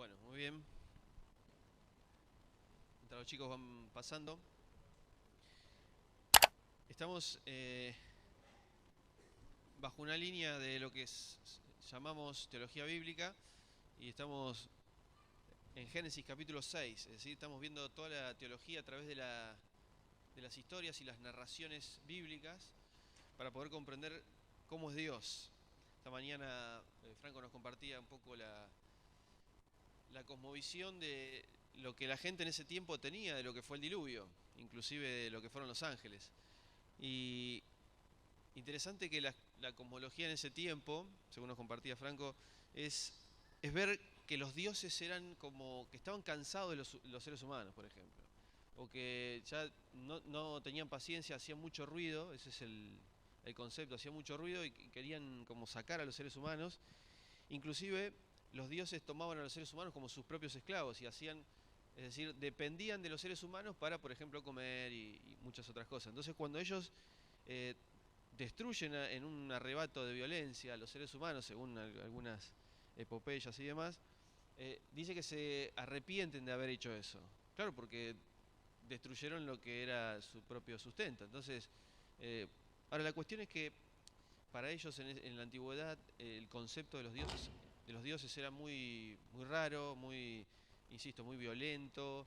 Bueno, muy bien. Mientras los chicos van pasando. Estamos bajo una línea de lo que llamamos teología bíblica y estamos en Génesis capítulo 6, es decir, estamos viendo toda la teología a través de las historias y las narraciones bíblicas para poder comprender cómo es Dios. Esta mañana Franco nos compartía un poco la cosmovisión de lo que la gente en ese tiempo tenía de lo que fue el diluvio, inclusive de lo que fueron los ángeles. Y interesante que la cosmología en ese tiempo, según nos compartía Franco, es ver que los dioses eran como que estaban cansados de los seres humanos, por ejemplo, o que ya no tenían paciencia, hacían mucho ruido, ese es el concepto, hacían mucho ruido y querían como sacar a los seres humanos. Inclusive los dioses tomaban a los seres humanos como sus propios esclavos y hacían, es decir, dependían de los seres humanos para, por ejemplo, comer y muchas otras cosas. Entonces, cuando ellos destruyen en un arrebato de violencia a los seres humanos, según algunas epopeyas y demás, dice que se arrepienten de haber hecho eso. Claro, porque destruyeron lo que era su propio sustento. Entonces, ahora la cuestión es que para ellos en la antigüedad el concepto de los dioses era muy raro, insisto, muy violento,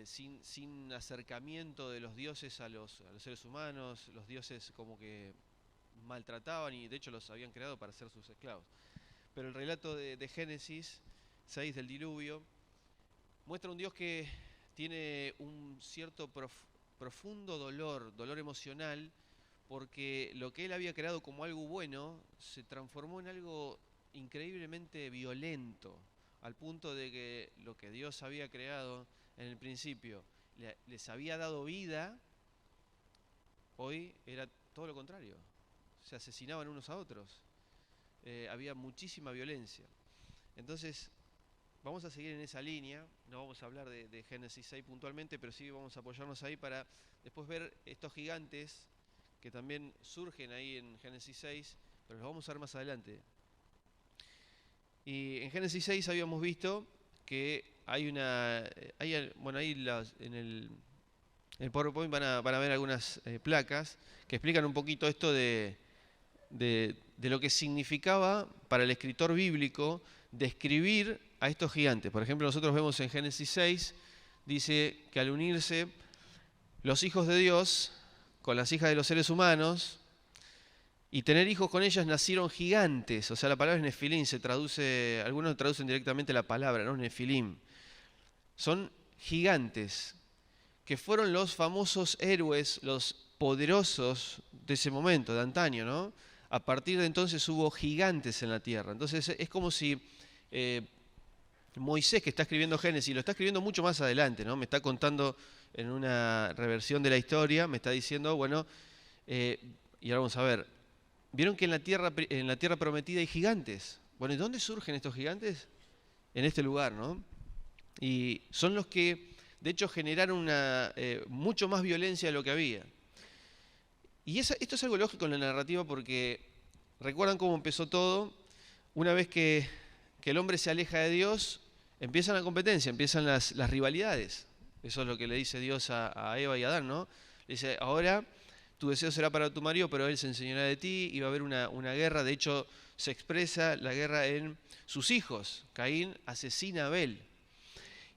sin acercamiento de los dioses a los seres humanos. Los dioses como que maltrataban y de hecho los habían creado para ser sus esclavos. Pero el relato de Génesis 6 del diluvio muestra un Dios que tiene un cierto profundo dolor emocional, porque lo que él había creado como algo bueno se transformó en algo increíblemente violento, al punto de que lo que Dios había creado en el principio les había dado vida, hoy era todo lo contrario. Se asesinaban unos a otros, había muchísima violencia. Entonces, vamos a seguir en esa línea, no vamos a hablar de Génesis 6 puntualmente, pero sí vamos a apoyarnos ahí para después ver estos gigantes que también surgen ahí en Génesis 6, pero los vamos a ver más adelante. Y en Génesis 6 habíamos visto que hay bueno, ahí en el PowerPoint van a ver algunas placas que explican un poquito esto de lo que significaba para el escritor bíblico describir a estos gigantes. Por ejemplo, nosotros vemos en Génesis 6, dice que al unirse los hijos de Dios con las hijas de los seres humanos y tener hijos con ellas, nacieron gigantes. O sea, la palabra es nefilim, se traduce, algunos traducen directamente la palabra, ¿no? Nefilim. Son gigantes, que fueron los famosos héroes, los poderosos de ese momento, de antaño, ¿no? A partir de entonces hubo gigantes en la tierra. Entonces es como si Moisés, que está escribiendo Génesis, lo está escribiendo mucho más adelante, ¿no? Me está contando en una reversión de la historia, me está diciendo, bueno, y ahora vamos a ver, vieron que en la tierra prometida hay gigantes. Bueno, ¿y dónde surgen estos gigantes? En este lugar, ¿no? Y son los que, de hecho, generaron mucho más violencia de lo que había. Y esto es algo lógico en la narrativa porque recuerdan cómo empezó todo. Una vez que el hombre se aleja de Dios, empiezan la competencia, empiezan las rivalidades. Eso es lo que le dice Dios a Eva y a Adán, ¿no? Le dice, ahora tu deseo será para tu marido, pero él se enseñará de ti, y va a haber una guerra. De hecho, se expresa la guerra en sus hijos. Caín asesina a Abel.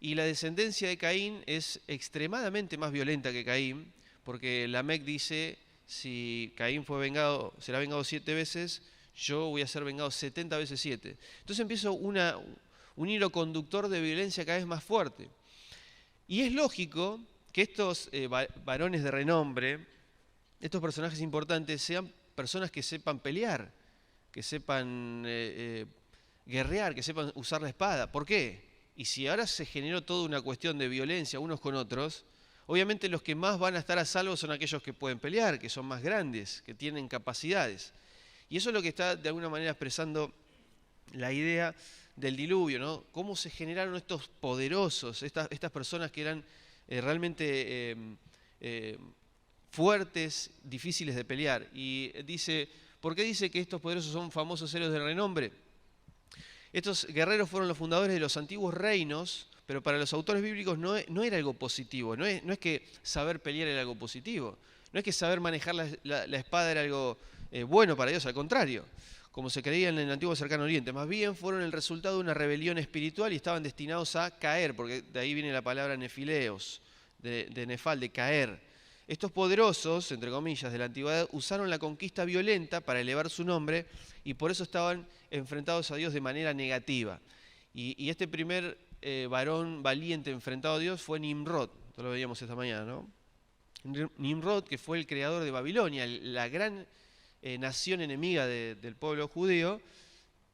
Y la descendencia de Caín es extremadamente más violenta que Caín, porque Lamec dice, si Caín será vengado 7 veces, yo voy a ser vengado 70 veces 7. Entonces empieza un hilo conductor de violencia cada vez más fuerte. Y es lógico que estos varones de renombre, estos personajes importantes, sean personas que sepan pelear, que sepan guerrear, que sepan usar la espada. ¿Por qué? Y si ahora se generó toda una cuestión de violencia unos con otros, obviamente los que más van a estar a salvo son aquellos que pueden pelear, que son más grandes, que tienen capacidades. Y eso es lo que está de alguna manera expresando la idea del diluvio, ¿no? Cómo se generaron estos poderosos, estas personas que eran realmente fuertes, difíciles de pelear. Y dice, ¿por qué dice que estos poderosos son famosos héroes de renombre? Estos guerreros fueron los fundadores de los antiguos reinos, pero para los autores bíblicos no era algo positivo. No es que saber pelear era algo positivo. No es que saber manejar la espada era algo bueno para Dios, al contrario, como se creía en el antiguo cercano oriente. Más bien fueron el resultado de una rebelión espiritual y estaban destinados a caer, porque de ahí viene la palabra nefileos, de nefal, de caer. Estos poderosos, entre comillas, de la antigüedad, usaron la conquista violenta para elevar su nombre y por eso estaban enfrentados a Dios de manera negativa. Y este primer varón valiente enfrentado a Dios fue Nimrod, esto lo veíamos esta mañana, ¿no? Nimrod, que fue el creador de Babilonia, la gran nación enemiga del pueblo judío,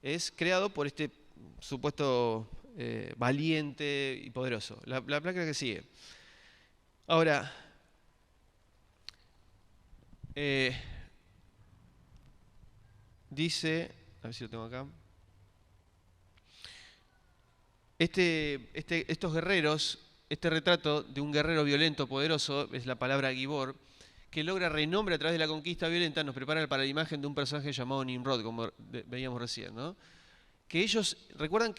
es creado por este supuesto valiente y poderoso. La placa que sigue. Ahora, dice, a ver si lo tengo acá. Estos guerreros, este retrato de un guerrero violento, poderoso, es la palabra Gibor, que logra renombre a través de la conquista violenta, nos prepara para la imagen de un personaje llamado Nimrod, como veíamos recién, ¿no? Que ellos, ¿recuerdan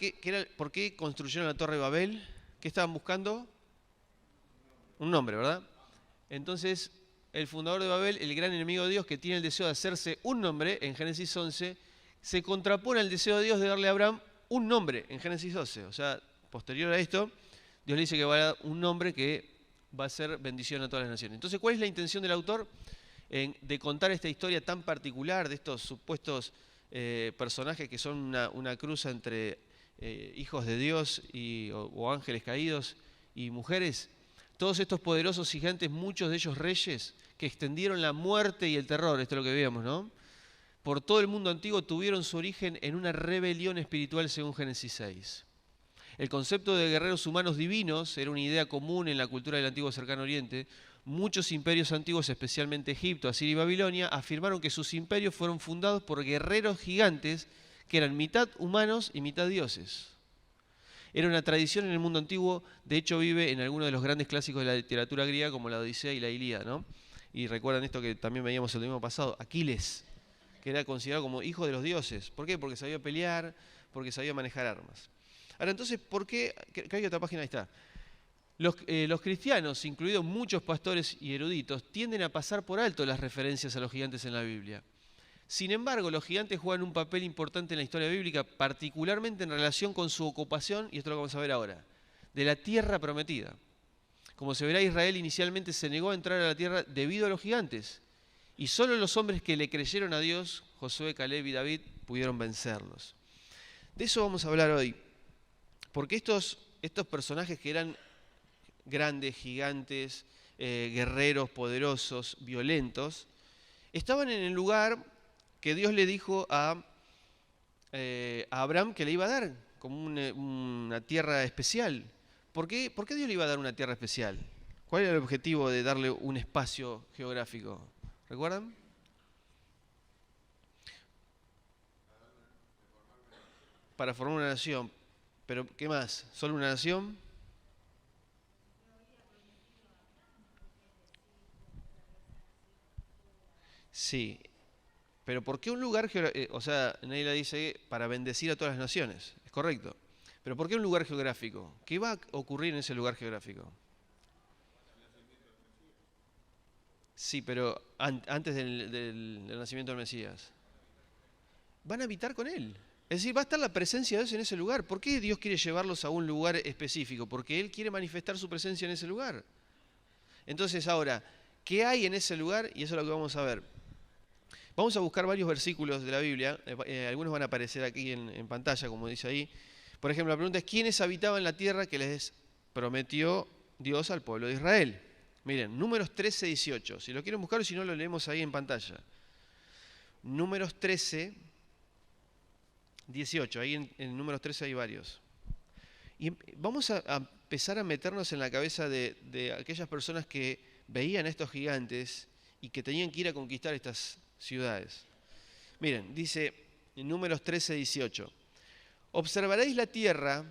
por qué construyeron la Torre de Babel? ¿Qué estaban buscando? Un nombre, ¿verdad? Entonces, el fundador de Babel, el gran enemigo de Dios, que tiene el deseo de hacerse un nombre, en Génesis 11, se contrapone al deseo de Dios de darle a Abraham un nombre, en Génesis 12. O sea, posterior a esto, Dios le dice que va a dar un nombre que va a ser bendición a todas las naciones. Entonces, ¿cuál es la intención del autor de contar esta historia tan particular de estos supuestos personajes que son una cruza entre hijos de Dios o ángeles caídos y mujeres? Todos estos poderosos gigantes, muchos de ellos reyes, que extendieron la muerte y el terror, esto es lo que veíamos, ¿no? Por todo el mundo antiguo tuvieron su origen en una rebelión espiritual según Génesis 6. El concepto de guerreros humanos divinos era una idea común en la cultura del antiguo cercano oriente. Muchos imperios antiguos, especialmente Egipto, Asiria y Babilonia, afirmaron que sus imperios fueron fundados por guerreros gigantes que eran mitad humanos y mitad dioses. Era una tradición en el mundo antiguo, de hecho vive en algunos de los grandes clásicos de la literatura griega como la Odisea y la Ilíada, ¿no? Y recuerdan esto que también veíamos el domingo pasado, Aquiles, que era considerado como hijo de los dioses. ¿Por qué? Porque sabía pelear, porque sabía manejar armas. Ahora, entonces, ¿por qué? Creo que otra página ahí está. Los cristianos, incluidos muchos pastores y eruditos, tienden a pasar por alto las referencias a los gigantes en la Biblia. Sin embargo, los gigantes juegan un papel importante en la historia bíblica, particularmente en relación con su ocupación, y esto lo vamos a ver ahora, de la tierra prometida. Como se verá, Israel inicialmente se negó a entrar a la tierra debido a los gigantes, y solo los hombres que le creyeron a Dios, Josué, Caleb y David, pudieron vencerlos. De eso vamos a hablar hoy, porque estos personajes que eran grandes, gigantes, guerreros, poderosos, violentos, estaban en el lugar que Dios le dijo a Abraham que le iba a dar, como una tierra especial. ¿Por qué Dios le iba a dar una tierra especial? ¿Cuál era el objetivo de darle un espacio geográfico? ¿Recuerdan? Para formar una nación. ¿Pero qué más? ¿Solo una nación? Sí. Pero ¿por qué un lugar geográfico? O sea, Neila dice para bendecir a todas las naciones. Es correcto. Pero ¿por qué un lugar geográfico? ¿Qué va a ocurrir en ese lugar geográfico? Sí, pero antes del nacimiento del Mesías. Van a habitar con él. Es decir, va a estar la presencia de Dios en ese lugar. ¿Por qué Dios quiere llevarlos a un lugar específico? Porque Él quiere manifestar su presencia en ese lugar. Entonces ahora, ¿qué hay en ese lugar? Y eso es lo que vamos a ver. Vamos a buscar varios versículos de la Biblia. Algunos van a aparecer aquí en pantalla, como dice ahí. Por ejemplo, la pregunta es, ¿quiénes habitaban la tierra que les prometió Dios al pueblo de Israel? Miren, Números 13, 18. Si lo quieren buscar o si no, lo leemos ahí en pantalla. Números 13, 18. Ahí en Números 13 hay varios. Y vamos a empezar a meternos en la cabeza de aquellas personas que veían a estos gigantes y que tenían que ir a conquistar estas ciudades. Miren, dice en Números 13, 18. Observaréis la tierra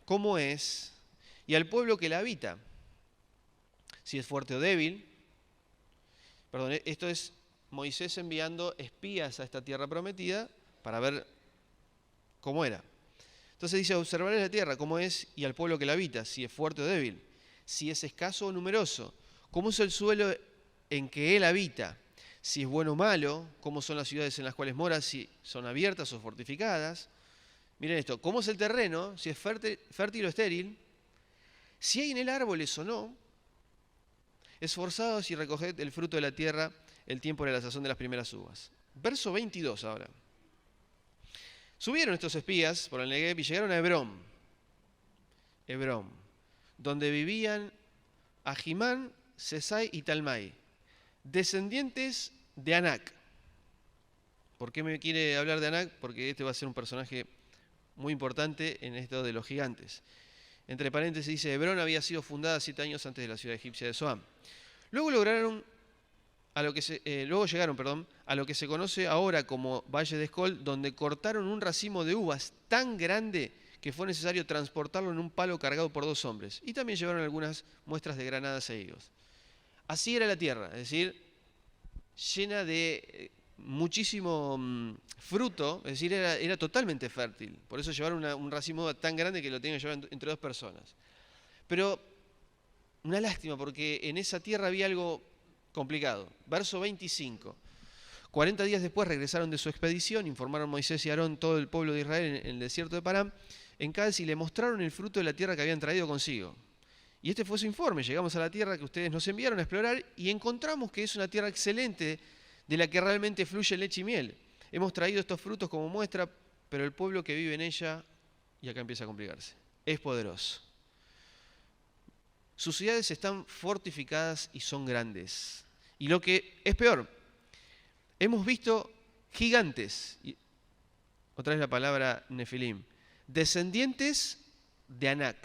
cómo es y al pueblo que la habita, si es fuerte o débil. Perdón, esto es Moisés enviando espías a esta tierra prometida para ver cómo era. Entonces dice, observaré la tierra, cómo es, y al pueblo que la habita, si es fuerte o débil, si es escaso o numeroso, cómo es el suelo en que él habita, si es bueno o malo, cómo son las ciudades en las cuales mora, si son abiertas o fortificadas. Miren esto, cómo es el terreno, si es fértil o estéril, si hay en él árboles o no. Esforzados y recoged el fruto de la tierra, el tiempo de la sazón de las primeras uvas. Verso 22 ahora. Subieron estos espías por el Negev y llegaron a Hebrón, donde vivían Ahimán, Sesai y Talmai, descendientes de Anac. ¿Por qué me quiere hablar de Anac? Porque este va a ser un personaje muy importante en esto de los gigantes. Entre paréntesis dice, Hebrón había sido fundada 7 años antes de la ciudad egipcia de Zoán. Luego llegaron a lo que se conoce ahora como Valle de Escol, donde cortaron un racimo de uvas tan grande que fue necesario transportarlo en un palo cargado por 2 hombres. Y también llevaron algunas muestras de granadas e higos. Así era la tierra, es decir, llena de muchísimo fruto, es decir, era totalmente fértil. Por eso llevaron un racimo de uva tan grande que lo tenían que llevar entre 2 personas. Pero una lástima, porque en esa tierra había algo complicado. Verso 25. 40 días después regresaron de su expedición, informaron Moisés y Aarón, todo el pueblo de Israel en el desierto de Parán, en Cádiz, y le mostraron el fruto de la tierra que habían traído consigo. Y este fue su informe. Llegamos a la tierra que ustedes nos enviaron a explorar y encontramos que es una tierra excelente de la que realmente fluye leche y miel. Hemos traído estos frutos como muestra, pero el pueblo que vive en ella, y acá empieza a complicarse, es poderoso. Sus ciudades están fortificadas y son grandes. Y lo que es peor, hemos visto gigantes, y otra vez la palabra Nefilim, descendientes de Anac,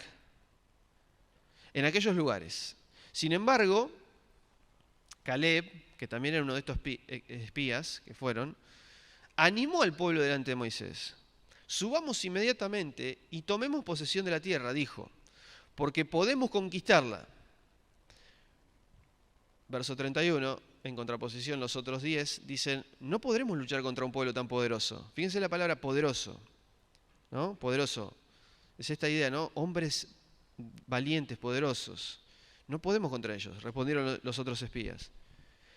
en aquellos lugares. Sin embargo, Caleb, que también era uno de estos espías que fueron, animó al pueblo delante de Moisés. Subamos inmediatamente y tomemos posesión de la tierra, dijo, porque podemos conquistarla. Verso 31, en contraposición los otros 10, dicen, no podremos luchar contra un pueblo tan poderoso. Fíjense la palabra poderoso, ¿no? Poderoso. Es esta idea, ¿no? Hombres valientes, poderosos. No podemos contra ellos, respondieron los otros espías.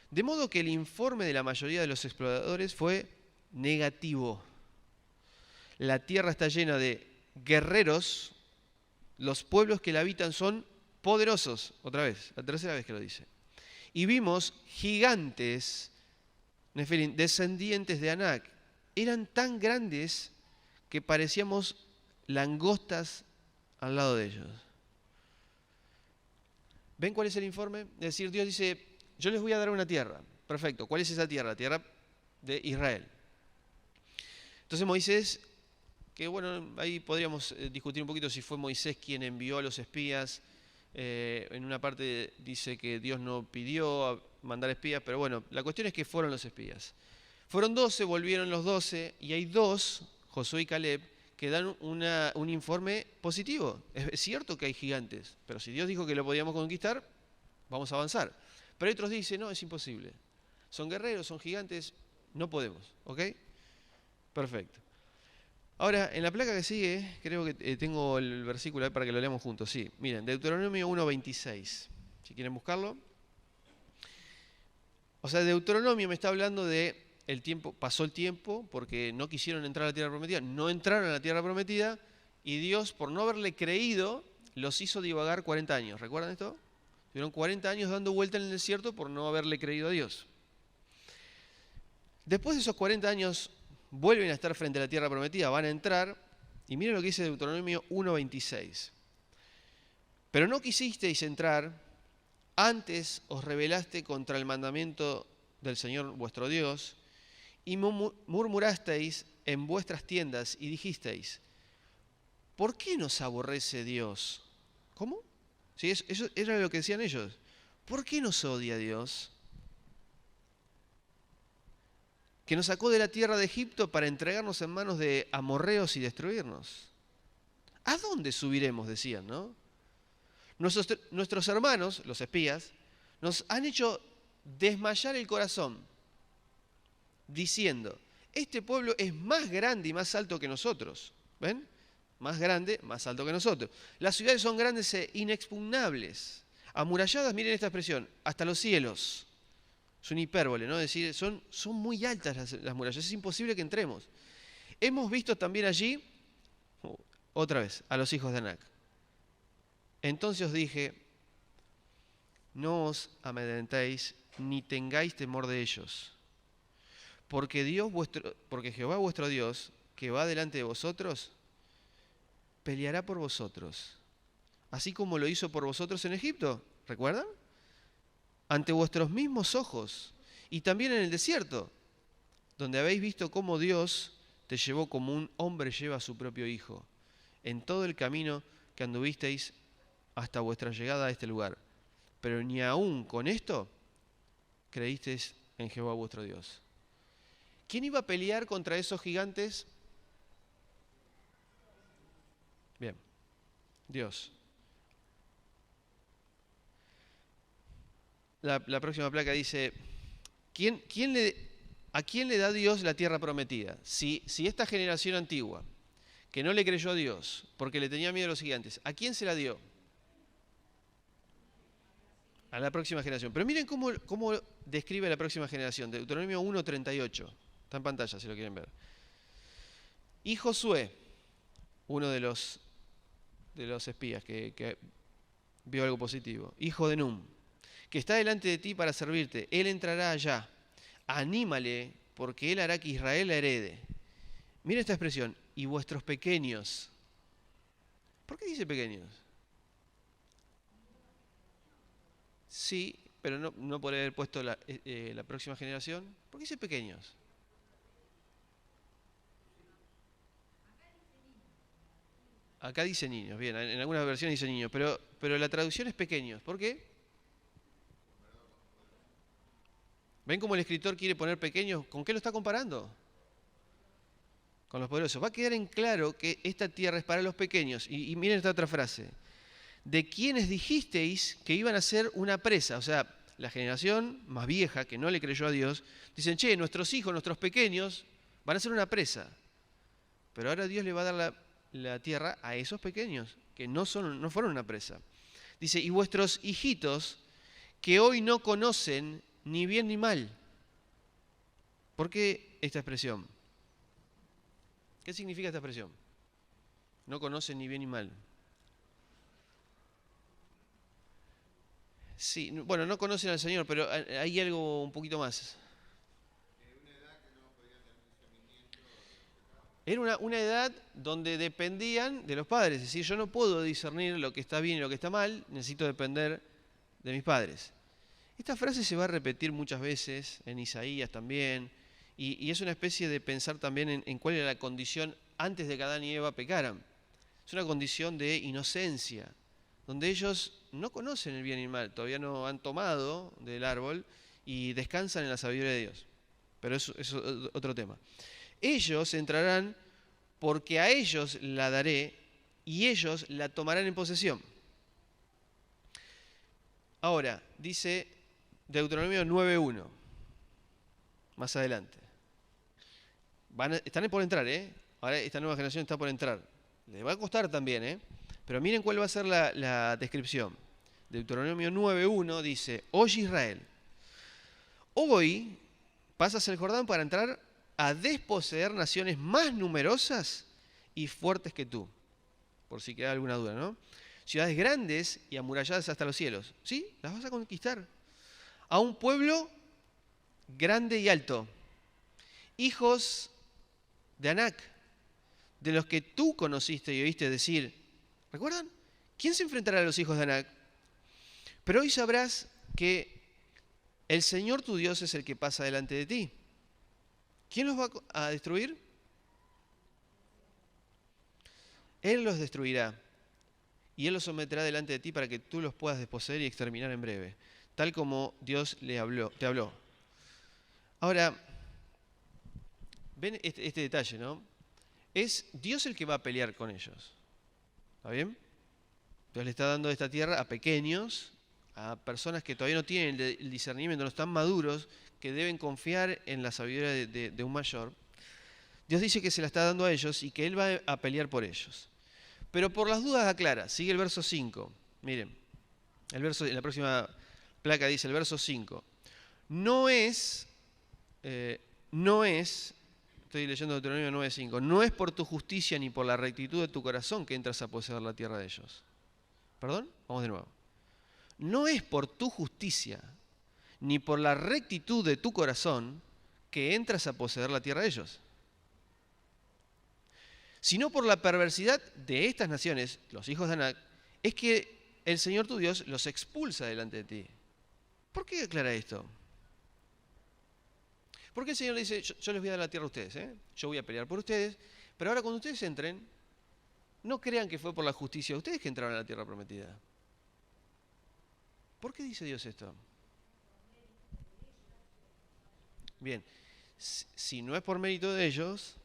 De modo que el informe de la mayoría de los exploradores fue negativo. La tierra está llena de guerreros, los pueblos que la habitan son poderosos. Otra vez, la tercera vez que lo dice. Y vimos gigantes, Nefilim, descendientes de Anac. Eran tan grandes que parecíamos langostas al lado de ellos. ¿Ven cuál es el informe? Es decir, Dios dice, yo les voy a dar una tierra. Perfecto. ¿Cuál es esa tierra? La tierra de Israel. Entonces Moisés, que bueno, ahí podríamos discutir un poquito si fue Moisés quien envió a los espías. En una parte dice que Dios no pidió a mandar espías, pero bueno, la cuestión es que fueron los espías. Fueron 12, volvieron los 12, y hay 2, Josué y Caleb, que dan un informe positivo. Es cierto que hay gigantes, pero si Dios dijo que lo podíamos conquistar, vamos a avanzar. Pero otros dicen, no, es imposible. Son guerreros, son gigantes, no podemos. ¿Ok? Perfecto. Ahora, en la placa que sigue, creo que tengo el versículo para que lo leamos juntos. Sí, miren, Deuteronomio 1:26. Si quieren buscarlo. O sea, Deuteronomio me está hablando de el tiempo, pasó el tiempo porque no quisieron entrar a la tierra prometida, no entraron a la tierra prometida, y Dios, por no haberle creído, los hizo divagar 40 años. ¿Recuerdan esto? Tuvieron 40 años dando vuelta en el desierto por no haberle creído a Dios. Después de esos 40 años vuelven a estar frente a la tierra prometida, van a entrar, y miren lo que dice Deuteronomio 1:26. Pero no quisisteis entrar, antes os rebelaste contra el mandamiento del Señor vuestro Dios, y murmurasteis en vuestras tiendas y dijisteis, ¿por qué nos aborrece Dios? ¿Cómo? Sí, eso era lo que decían ellos. ¿Por qué nos odia Dios? Que nos sacó de la tierra de Egipto para entregarnos en manos de amorreos y destruirnos. ¿A dónde subiremos? Decían, ¿no? Nuestros hermanos, los espías, nos han hecho desmayar el corazón, diciendo, este pueblo es más grande y más alto que nosotros. ¿Ven? más grande, más alto que nosotros. Las ciudades son grandes e inexpugnables, amuralladas, miren esta expresión, hasta los cielos. Es una hipérbole, ¿no? Es decir, son muy altas las murallas, es imposible que entremos. Hemos visto también allí, otra vez, a los hijos de Anac. Entonces os dije, no os amedrentéis ni tengáis temor de ellos, porque Jehová vuestro Dios, que va delante de vosotros, peleará por vosotros, así como lo hizo por vosotros en Egipto, ¿recuerdan? Ante vuestros mismos ojos, y también en el desierto, donde habéis visto cómo Dios te llevó como un hombre lleva a su propio hijo, en todo el camino que anduvisteis hasta vuestra llegada a este lugar. Pero ni aún con esto creísteis en Jehová vuestro Dios. ¿Quién iba a pelear contra esos gigantes? Bien, Dios. La próxima placa dice, ¿a quién le da Dios la tierra prometida? Si esta generación antigua, que no le creyó a Dios porque le tenía miedo a los gigantes, ¿a quién se la dio? A la próxima generación. Pero miren cómo describe la próxima generación. Deuteronomio 1:38. Está en pantalla si lo quieren ver. Y Josué, uno de los espías que vio algo positivo, hijo de Num, que está delante de ti para servirte, él entrará allá. Anímale, porque él hará que Israel la herede. Miren esta expresión, y vuestros pequeños. ¿Por qué dice pequeños? Sí, pero no por haber puesto la próxima generación. ¿Por qué dice pequeños? Acá dice niños, bien, en algunas versiones dice niños, pero la traducción es pequeños. ¿Por qué? ¿Ven cómo el escritor quiere poner pequeños? ¿Con qué lo está comparando? Con los poderosos. Va a quedar en claro que esta tierra es para los pequeños. Y miren esta otra frase. De quienes dijisteis que iban a ser una presa. O sea, la generación más vieja que no le creyó a Dios, dicen, che, nuestros hijos, nuestros pequeños van a ser una presa. Pero ahora Dios le va a dar la tierra a esos pequeños, que no fueron una presa. Dice, y vuestros hijitos, que hoy no conocen ni bien ni mal. ¿Por qué esta expresión? ¿Qué significa esta expresión? No conocen ni bien ni mal. Sí, bueno, no conocen al Señor, pero hay algo un poquito más. Era una edad donde dependían de los padres. Es decir, yo no puedo discernir lo que está bien y lo que está mal, necesito depender de mis padres. Esta frase se va a repetir muchas veces, en Isaías también, y es una especie de pensar también en cuál era la condición antes de que Adán y Eva pecaran. Es una condición de inocencia, donde ellos no conocen el bien y el mal, todavía no han tomado del árbol y descansan en la sabiduría de Dios. Pero eso es otro tema. Ellos entrarán porque a ellos la daré y ellos la tomarán en posesión. Ahora, dice Deuteronomio 9:1, más adelante. Están por entrar, Ahora esta nueva generación está por entrar. Les va a costar también, Pero miren cuál va a ser la descripción. Deuteronomio 9:1 dice, oye Israel, hoy pasas el Jordán para entrar a desposeer naciones más numerosas y fuertes que tú. Por si queda alguna duda, ¿no? Ciudades grandes y amuralladas hasta los cielos. ¿Sí? Las vas a conquistar. A un pueblo grande y alto. Hijos de Anac, de los que tú conociste y oíste decir. ¿Recuerdan? ¿Quién se enfrentará a los hijos de Anac? Pero hoy sabrás que el Señor tu Dios es el que pasa delante de ti. ¿Quién los va a destruir? Él los destruirá y Él los someterá delante de ti para que tú los puedas desposeer y exterminar en breve, tal como Dios te habló. Ahora, ven este detalle, ¿no? Es Dios el que va a pelear con ellos. ¿Está bien? Dios le está dando esta tierra a pequeños, a personas que todavía no tienen el discernimiento, no están maduros, que deben confiar en la sabiduría de un mayor. Dios dice que se la está dando a ellos y que Él va a pelear por ellos. Pero por las dudas aclara, sigue el verso 5. Miren, el verso, en la próxima placa dice el verso 5. No es, estoy leyendo Deuteronomio 9:5, no es por tu justicia ni por la rectitud de tu corazón que entras a poseer la tierra de ellos. ¿Perdón? Vamos de nuevo. No es por tu justicia ni por la rectitud de tu corazón que entras a poseer la tierra de ellos, sino por la perversidad de estas naciones, los hijos de Anac, es que el Señor tu Dios los expulsa delante de ti. ¿Por qué aclara esto? Porque el Señor le dice, yo les voy a dar la tierra a ustedes, yo voy a pelear por ustedes, pero ahora cuando ustedes entren, no crean que fue por la justicia de ustedes que entraron a la tierra prometida. ¿Por qué dice Dios esto? Bien, si no es por mérito de ellos,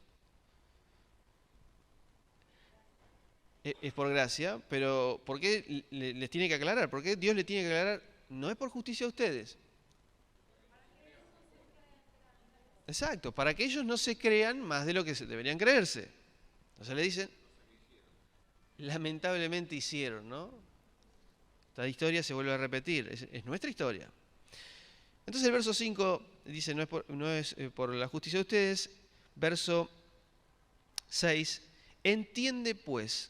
es por gracia, pero ¿por qué les tiene que aclarar? ¿Por qué Dios le tiene que aclarar? No es por justicia de ustedes. Exacto, para que ellos no se crean más de lo que deberían creerse. Entonces le dicen, lamentablemente hicieron, ¿no? Esta historia se vuelve a repetir, es nuestra historia. Entonces el verso 5 dice, no es por la justicia de ustedes. Verso 6, entiende pues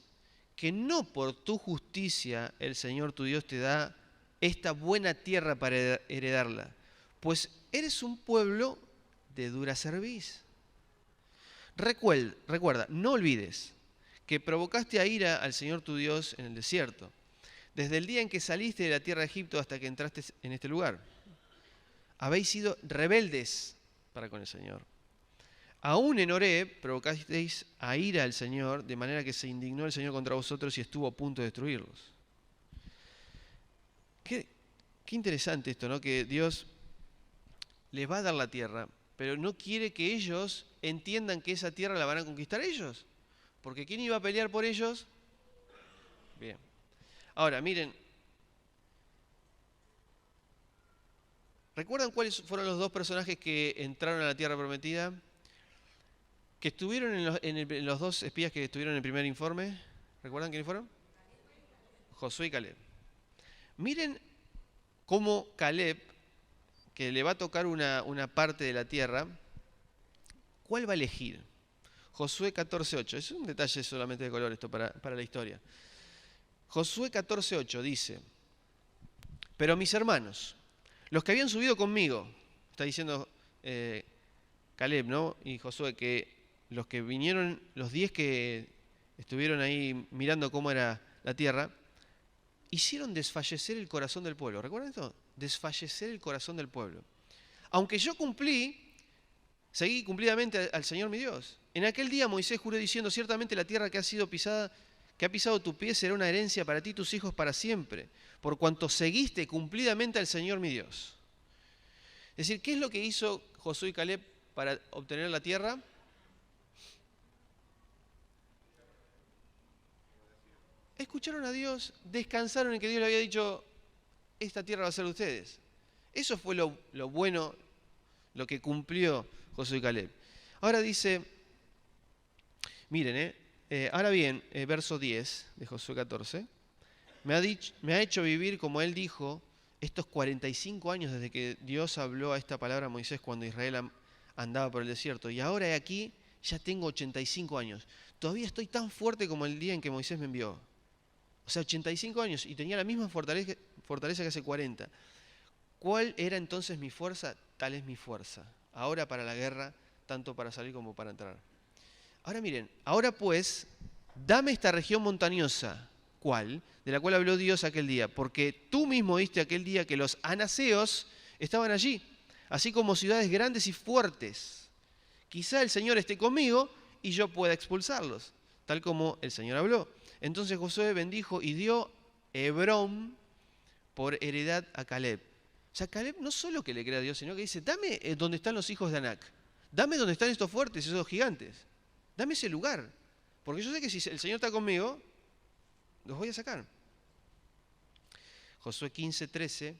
que no por tu justicia el Señor tu Dios te da esta buena tierra para heredarla, pues eres un pueblo de dura cerviz. Recuerda, no olvides que provocaste a ira al Señor tu Dios en el desierto, desde el día en que saliste de la tierra de Egipto hasta que entraste en este lugar. Habéis sido rebeldes para con el Señor. Aún en Horeb provocasteis a ira al Señor, de manera que se indignó el Señor contra vosotros y estuvo a punto de destruirlos. Qué interesante esto, ¿no? Que Dios les va a dar la tierra, pero no quiere que ellos entiendan que esa tierra la van a conquistar ellos. Porque ¿quién iba a pelear por ellos? Bien. Ahora, miren. ¿Recuerdan cuáles fueron los dos personajes que entraron a la tierra prometida? Que estuvieron en los dos espías que estuvieron en el primer informe. ¿Recuerdan quiénes fueron? Josué y Caleb. Miren cómo Caleb, que le va a tocar una parte de la tierra, ¿cuál va a elegir? Josué 14:8. Es un detalle solamente de color esto para la historia. Josué 14:8 dice, pero mis hermanos, los que habían subido conmigo, está diciendo Caleb, ¿no? Y Josué, que los que vinieron, los 10 que estuvieron ahí mirando cómo era la tierra, hicieron desfallecer el corazón del pueblo. ¿Recuerdan esto? Desfallecer el corazón del pueblo. Aunque yo seguí cumplidamente al Señor mi Dios. En aquel día Moisés juró diciendo, ciertamente la tierra que ha pisado tu pie será una herencia para ti y tus hijos para siempre, por cuanto seguiste cumplidamente al Señor mi Dios. Es decir, ¿qué es lo que hizo Josué y Caleb para obtener la tierra? Escucharon a Dios, descansaron en que Dios le había dicho, esta tierra va a ser de ustedes. Eso fue lo bueno, lo que cumplió Josué y Caleb. Ahora dice, miren, ahora bien, verso 10 de Josué 14, me ha hecho vivir como él dijo estos 45 años desde que Dios habló a esta palabra a Moisés cuando Israel andaba por el desierto. Y ahora aquí ya tengo 85 años. Todavía estoy tan fuerte como el día en que Moisés me envió. O sea, 85 años y tenía la misma fortaleza que hace 40. ¿Cuál era entonces mi fuerza? Tal es mi fuerza. Ahora para la guerra, tanto para salir como para entrar. Ahora miren, ahora pues, dame esta región montañosa. ¿Cuál? De la cual habló Dios aquel día. Porque tú mismo viste aquel día que los anaseos estaban allí, así como ciudades grandes y fuertes. Quizá el Señor esté conmigo y yo pueda expulsarlos, tal como el Señor habló. Entonces Josué bendijo y dio Hebrón por heredad a Caleb. O sea, Caleb no solo que le crea a Dios, sino que dice, dame donde están los hijos de Anac. Dame donde están estos fuertes, esos gigantes. Dame ese lugar. Porque yo sé que si el Señor está conmigo, los voy a sacar. Josué 15:13, un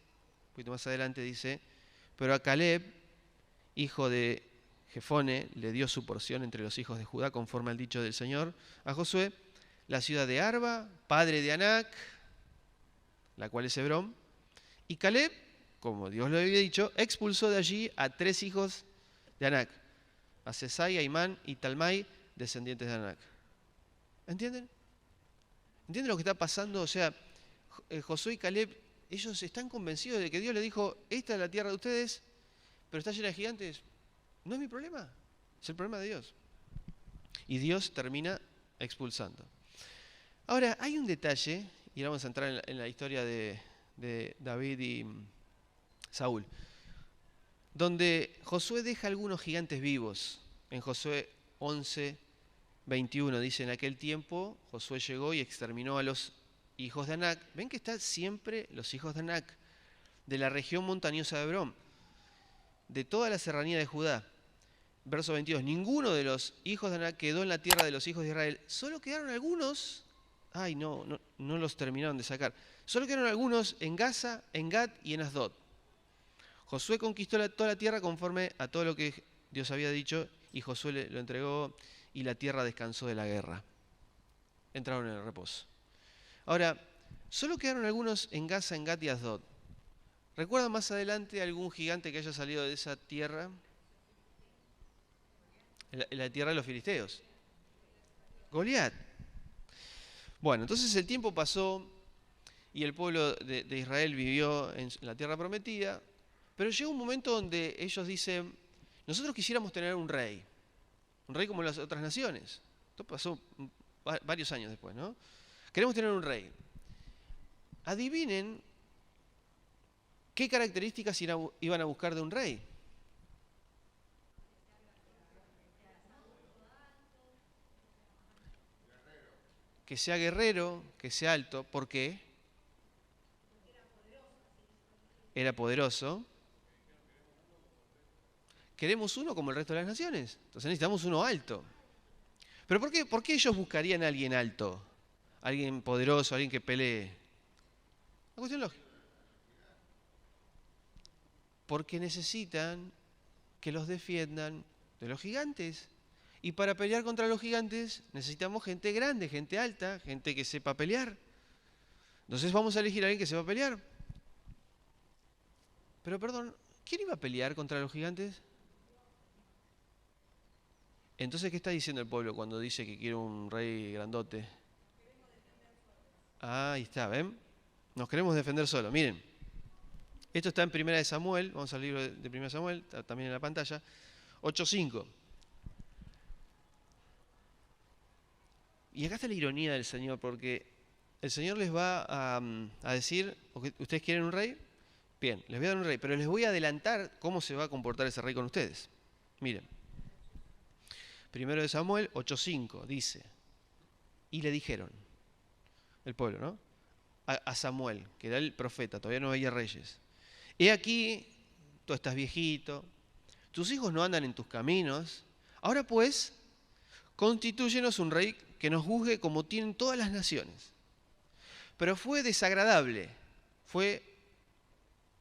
poquito más adelante dice, pero a Caleb, hijo de Jefone, le dio su porción entre los hijos de Judá, conforme al dicho del Señor a Josué, la ciudad de Arba, padre de Anac, la cual es Hebrón, y Caleb, como Dios lo había dicho, expulsó de allí a 3 hijos de Anac, a Sesai, a Imán y Talmai, descendientes de Anac. ¿Entienden? ¿Entienden lo que está pasando? O sea, Josué y Caleb, ellos están convencidos de que Dios les dijo, esta es la tierra de ustedes, pero está llena de gigantes. No es mi problema, es el problema de Dios. Y Dios termina expulsando. Ahora, hay un detalle, y vamos a entrar en la historia de David y Saúl, donde Josué deja algunos gigantes vivos. En Josué 11:21 dice, en aquel tiempo Josué llegó y exterminó a los hijos de Anac. Ven que están siempre los hijos de Anac, de la región montañosa de Hebrón, de toda la serranía de Judá. Verso 22, ninguno de los hijos de Anac quedó en la tierra de los hijos de Israel, solo quedaron algunos, no los terminaron de sacar, solo quedaron algunos en Gaza, en Gat y en Asdod. Josué conquistó toda la tierra conforme a todo lo que Dios había dicho, y Josué lo entregó y la tierra descansó de la guerra. Entraron en el reposo. Ahora, solo quedaron algunos en Gaza, en Gat y Asdod. ¿Recuerdan más adelante algún gigante que haya salido de esa tierra? La tierra de los filisteos. Goliat. Bueno, entonces el tiempo pasó y el pueblo de Israel vivió en la tierra prometida, pero llegó un momento donde ellos dicen, nosotros quisiéramos tener un rey como las otras naciones. Esto pasó varios años después, ¿no? Queremos tener un rey. Adivinen qué características iban a buscar de un rey. Que sea guerrero, que sea alto. ¿Por qué? Era poderoso. Queremos uno como el resto de las naciones. Entonces necesitamos uno alto. ¿Pero por qué ellos buscarían a alguien alto? Alguien poderoso, alguien que pelee. Una cuestión lógica. Porque necesitan que los defiendan de los gigantes. Y para pelear contra los gigantes necesitamos gente grande, gente alta, gente que sepa pelear. Entonces vamos a elegir a alguien que sepa pelear. Pero perdón, ¿quién iba a pelear contra los gigantes? Entonces, ¿qué está diciendo el pueblo cuando dice que quiere un rey grandote? Ahí está, ¿ven? Nos queremos defender solo. Miren, esto está en 1 Samuel, vamos al libro de 1 Samuel, está también en la pantalla, 8:5. Y acá está la ironía del Señor, porque el Señor les va a decir, ¿ustedes quieren un rey? Bien, les voy a dar un rey, pero les voy a adelantar cómo se va a comportar ese rey con ustedes. Miren, 1 Samuel 8:5 dice, y le dijeron, el pueblo, ¿no? A Samuel, que era el profeta, todavía no había reyes. He aquí, tú estás viejito, tus hijos no andan en tus caminos, ahora pues, constitúyenos un rey que nos juzgue como tienen todas las naciones. Pero fue desagradable, fue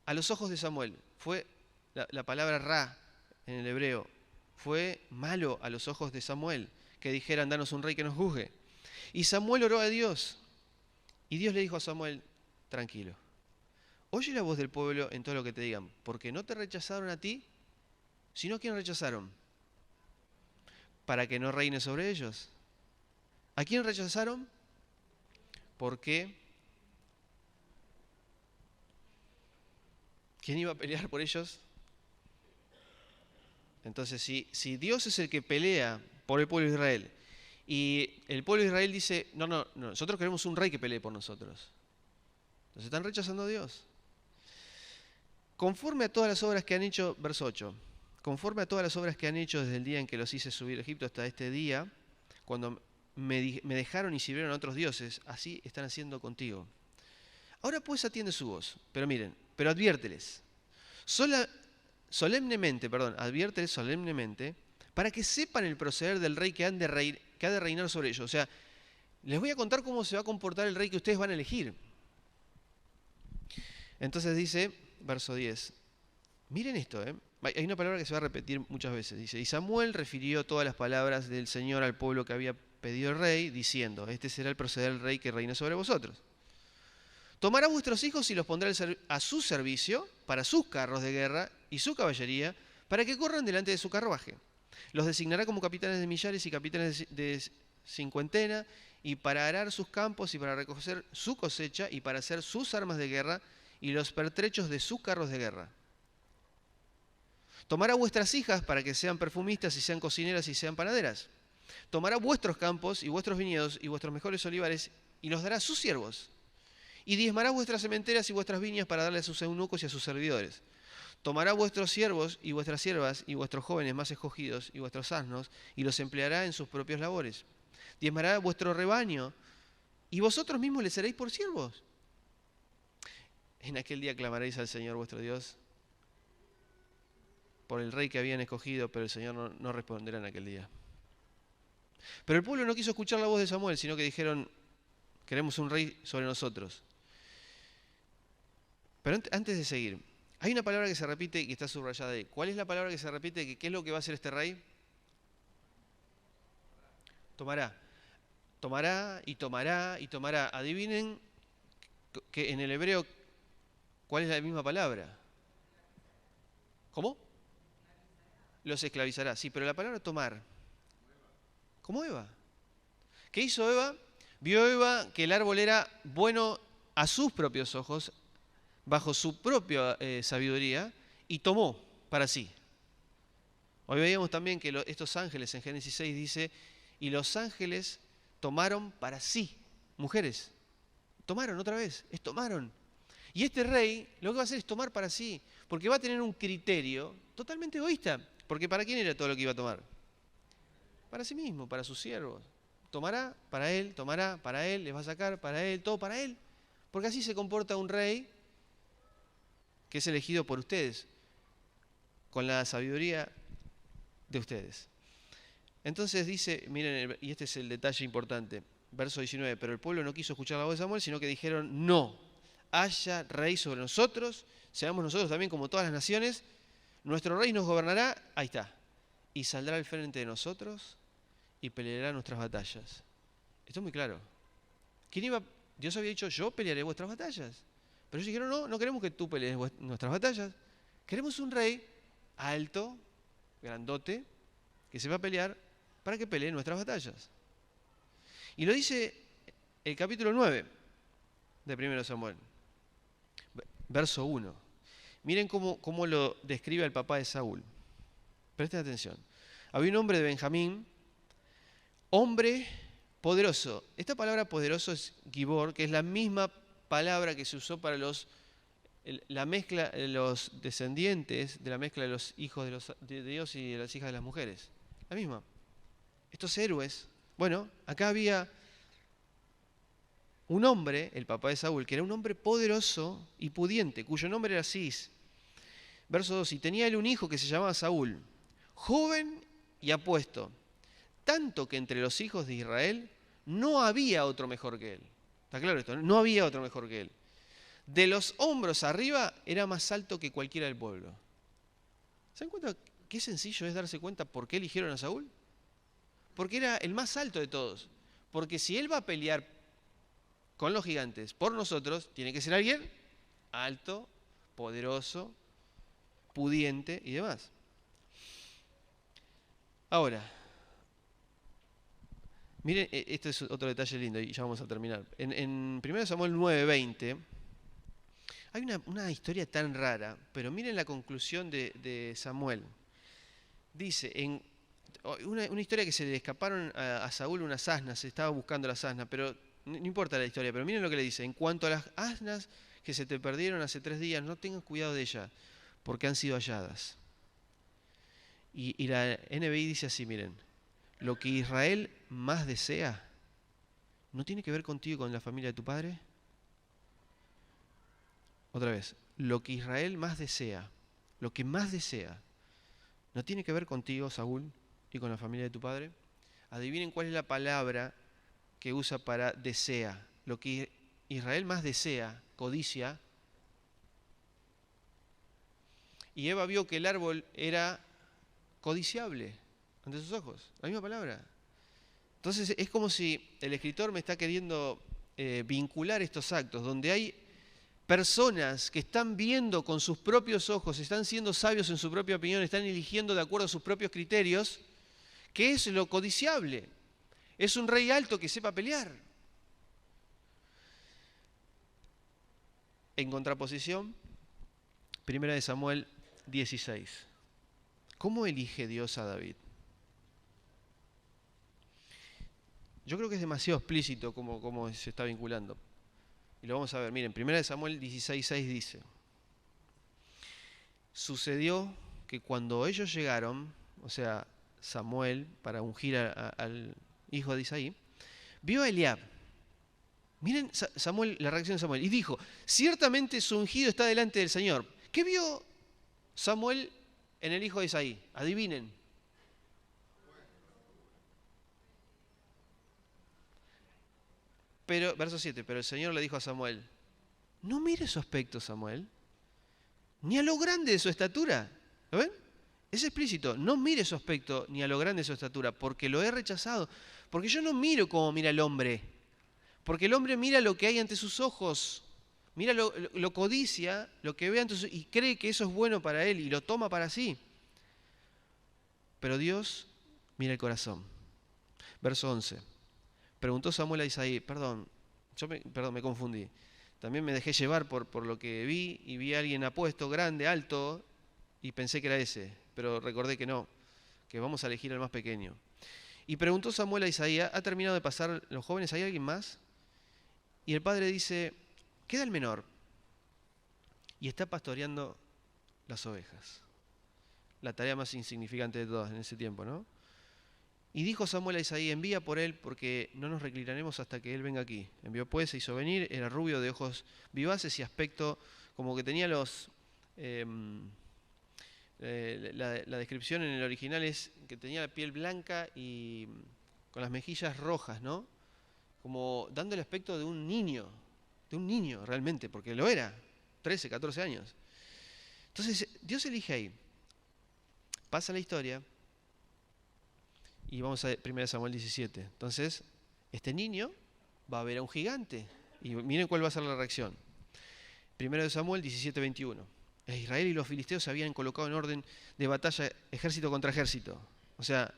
a los ojos de Samuel, fue la palabra ra en el hebreo, fue malo a los ojos de Samuel que dijeran, danos un rey que nos juzgue. Y Samuel oró a Dios, y Dios le dijo a Samuel, tranquilo, oye la voz del pueblo en todo lo que te digan, porque no te rechazaron a ti, sino a quién rechazaron, para que no reine sobre ellos. ¿A quién rechazaron? Porque ¿quién iba a pelear por ellos? Entonces, si Dios es el que pelea por el pueblo de Israel, y el pueblo de Israel dice, no, nosotros queremos un rey que pelee por nosotros. Entonces están rechazando a Dios. Conforme a todas las obras que han hecho, verso 8, conforme a todas las obras que han hecho desde el día en que los hice subir a Egipto hasta este día, cuando me dejaron y sirvieron a otros dioses, así están haciendo contigo. Ahora pues atiende su voz, pero miren, pero adviérteles, adviérteles solemnemente, para que sepan el proceder del rey que ha de reinar sobre ellos. O sea, les voy a contar cómo se va a comportar el rey que ustedes van a elegir. Entonces dice, verso 10, miren esto, hay una palabra que se va a repetir muchas veces, dice, y Samuel refirió todas las palabras del Señor al pueblo que había pedido el rey, diciendo, este será el proceder del rey que reine sobre vosotros. Tomará vuestros hijos y los pondrá a su servicio para sus carros de guerra y su caballería, para que corran delante de su carruaje. Los designará como capitanes de millares y capitanes de cincuentena, y para arar sus campos y para recoger su cosecha y para hacer sus armas de guerra y los pertrechos de sus carros de guerra. Tomará vuestras hijas para que sean perfumistas y sean cocineras y sean panaderas. Tomará vuestros campos y vuestros viñedos y vuestros mejores olivares y los dará a sus siervos. Y diezmará vuestras sementeras y vuestras viñas para darle a sus eunucos y a sus servidores. Tomará vuestros siervos y vuestras siervas y vuestros jóvenes más escogidos y vuestros asnos y los empleará en sus propias labores. Diezmará vuestro rebaño y vosotros mismos le seréis por siervos. En aquel día clamaréis al Señor vuestro Dios por el rey que habían escogido, pero el Señor no responderá en aquel día. Pero el pueblo no quiso escuchar la voz de Samuel, sino que dijeron, queremos un rey sobre nosotros. Pero antes de seguir, hay una palabra que se repite y que está subrayada ahí. ¿Cuál es la palabra que se repite? ¿Qué es lo que va a hacer este rey? Tomará. Tomará y tomará y tomará. Adivinen que en el hebreo, ¿cuál es la misma palabra? ¿Cómo? Los esclavizará. Sí, pero la palabra tomar. ¿Cómo Eva? ¿Qué hizo Eva? Vio Eva que el árbol era bueno a sus propios ojos, bajo su propia sabiduría, y tomó para sí. Hoy veíamos también que estos ángeles en Génesis 6 dice, y los ángeles tomaron para sí, mujeres. Tomaron otra vez, tomaron. Y este rey lo que va a hacer es tomar para sí, porque va a tener un criterio totalmente egoísta. Porque ¿para quién era todo lo que iba a tomar? Para sí mismo, para sus siervos. Tomará para él, les va a sacar para él, todo para él. Porque así se comporta un rey que es elegido por ustedes, con la sabiduría de ustedes. Entonces dice, miren, y este es el detalle importante, verso 19, pero el pueblo no quiso escuchar la voz de Samuel, sino que dijeron, no, haya rey sobre nosotros, seamos nosotros también como todas las naciones, nuestro rey nos gobernará, ahí está, y saldrá al frente de nosotros y peleará nuestras batallas. Esto es muy claro. Dios había dicho, yo pelearé vuestras batallas. Pero ellos dijeron, no, no queremos que tú pelees nuestras batallas. Queremos un rey alto, grandote, que sepa pelear para que pelee nuestras batallas. Y lo dice el capítulo 9 de 1 Samuel, verso 1. Miren cómo lo describe el papá de Saúl. Presten atención. Había un hombre de Benjamín, hombre poderoso. Esta palabra poderoso es Gibor, que es la misma palabra que se usó para la mezcla de los descendientes, de la mezcla de los hijos de Dios y de las hijas de las mujeres. La misma. Estos héroes. Bueno, acá había un hombre, el papá de Saúl, que era un hombre poderoso y pudiente, cuyo nombre era Cis. Verso 2, y tenía él un hijo que se llamaba Saúl, joven y apuesto, tanto que entre los hijos de Israel no había otro mejor que él. ¿Está claro esto? No había otro mejor que él. De los hombros arriba era más alto que cualquiera del pueblo. ¿Se dan cuenta qué sencillo es darse cuenta por qué eligieron a Saúl? Porque era el más alto de todos. Porque si él va a pelear con los gigantes por nosotros, tiene que ser alguien alto, poderoso, pudiente y demás. Ahora, miren, este es otro detalle lindo y ya vamos a terminar. En 1 Samuel 9:20 hay una historia tan rara, pero miren la conclusión de Samuel. Dice, una historia que se le escaparon a Saúl unas asnas, se estaba buscando las asnas, pero no importa la historia, pero miren lo que le dice. En cuanto a las asnas que se te perdieron hace 3 días, no tengas cuidado de ellas, porque han sido halladas. Y la NBI dice así, miren, lo que Israel más desea, ¿no tiene que ver contigo y con la familia de tu padre? Otra vez, lo que Israel más desea, lo que más desea, ¿no tiene que ver contigo, Saúl, y con la familia de tu padre? Adivinen cuál es la palabra que usa para desea. Lo que Israel más desea, codicia. Y Eva vio que el árbol era codiciable ante sus ojos. La misma palabra. Entonces es como si el escritor me está queriendo vincular estos actos, donde hay personas que están viendo con sus propios ojos, están siendo sabios en su propia opinión, están eligiendo de acuerdo a sus propios criterios, que es lo codiciable. Es un rey alto que sepa pelear. En contraposición, 1 Samuel 16. ¿Cómo elige Dios a David? Yo creo que es demasiado explícito como se está vinculando. Y lo vamos a ver. Miren, 1 Samuel 16:6 dice: sucedió que cuando ellos llegaron, o sea, Samuel, para ungir al hijo de Isaí, vio a Eliab. Miren Samuel, la reacción de Samuel. Y dijo: ciertamente su ungido está delante del Señor. ¿Qué vio Samuel en el hijo de Isaí? Adivinen. Pero, verso 7, pero el Señor le dijo a Samuel: no mire su aspecto, Samuel, ni a lo grande de su estatura. ¿Lo ven? Es explícito. No mire su aspecto ni a lo grande de su estatura, porque lo he rechazado. Porque yo no miro como mira el hombre. Porque el hombre mira lo que hay ante sus ojos. Mira lo codicia, lo que ve ante sus ojos, y cree que eso es bueno para él y lo toma para sí. Pero Dios mira el corazón. Verso 11. Preguntó Samuel a Isaí: perdón, me confundí. También me dejé llevar por lo que vi, y vi a alguien apuesto, grande, alto, y pensé que era ese, pero recordé que no, que vamos a elegir al más pequeño. Y preguntó Samuel a Isaí: ¿ha terminado de pasar los jóvenes? ¿Hay alguien más? Y el padre dice: queda el menor, y está pastoreando las ovejas. La tarea más insignificante de todas en ese tiempo, ¿no? Y dijo Samuel a Isaí: envía por él, porque no nos reclinaremos hasta que él venga aquí. Envió pues, se hizo venir, era rubio, de ojos vivaces y aspecto como que tenía los... la descripción en el original es que tenía la piel blanca y con las mejillas rojas, ¿no? Como dando el aspecto de un niño realmente, porque lo era, 13, 14 años. Entonces Dios elige ahí. Pasa la historia. Y vamos a 1 Samuel 17. Entonces, este niño va a ver a un gigante. Y miren cuál va a ser la reacción. 1 Samuel 17:21. Israel y los filisteos se habían colocado en orden de batalla, ejército contra ejército. O sea,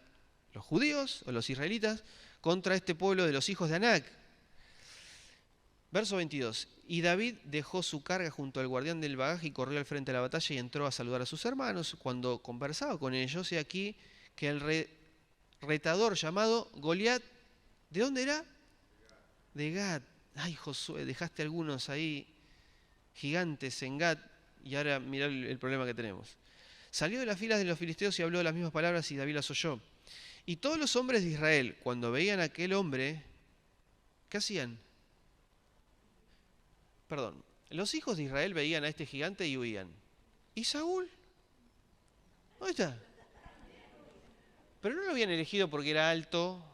los judíos o los israelitas contra este pueblo de los hijos de Anac. Verso 22. Y David dejó su carga junto al guardián del bagaje y corrió al frente de la batalla y entró a saludar a sus hermanos. Cuando conversaba con ellos, he aquí que el retador llamado Goliat, ¿de dónde era? De Gat. Ay, Josué, dejaste algunos ahí gigantes en Gat, y ahora mirá el problema que tenemos. Salió de las filas de los filisteos y habló las mismas palabras, y David las oyó. Y todos los hombres de Israel, cuando veían a aquel hombre, ¿qué hacían? Perdón, los hijos de Israel veían a este gigante y huían. ¿Y Saúl? ¿Dónde está? Pero no lo habían elegido porque era alto,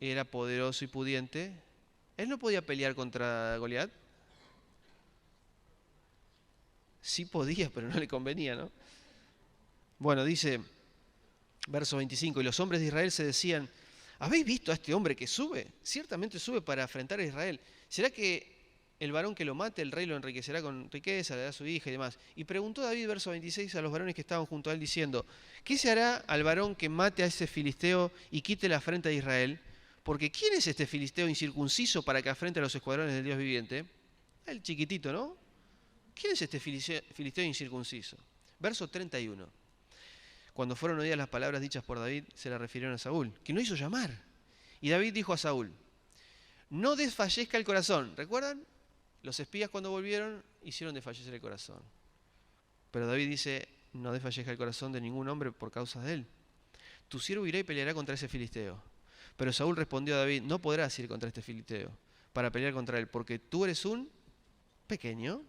era poderoso y pudiente. ¿Él no podía pelear contra Goliat? Sí podía, pero no le convenía, ¿no? Bueno, dice, verso 25, y los hombres de Israel se decían: ¿habéis visto a este hombre que sube? Ciertamente sube para afrentar a Israel. ¿Será que el varón que lo mate, el rey lo enriquecerá con riqueza, le dará a su hija y demás? Y preguntó David, verso 26, a los varones que estaban junto a él, diciendo: ¿qué se hará al varón que mate a ese filisteo y quite la afrenta de Israel? Porque ¿quién es este filisteo incircunciso para que afrente a los escuadrones del Dios viviente? El chiquitito, ¿no? ¿Quién es este filisteo incircunciso? Verso 31. Cuando fueron oídas las palabras dichas por David, se las refirieron a Saúl, que no hizo llamar. Y David dijo a Saúl: no desfallezca el corazón. ¿Recuerdan? Los espías, cuando volvieron, hicieron desfallecer el corazón. Pero David dice: no desfallezca el corazón de ningún hombre por causa de él. Tu siervo irá y peleará contra ese filisteo. Pero Saúl respondió a David: no podrás ir contra este filisteo para pelear contra él, porque tú eres un pequeño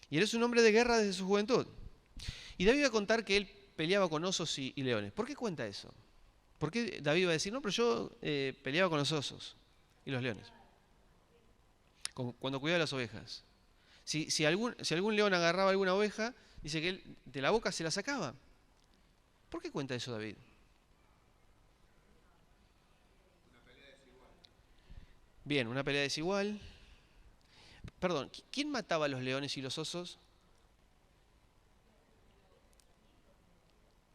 y eres un hombre de guerra desde su juventud. Y David va a contar que él peleaba con osos y leones. ¿Por qué cuenta eso? ¿Por qué David va a decir: no, pero yo peleaba con los osos y los leones? Cuando cuidaba las ovejas. Si algún león agarraba alguna oveja, dice que él de la boca se la sacaba. ¿Por qué cuenta eso David? Bien, una pelea desigual. Perdón, ¿quién mataba a los leones y los osos?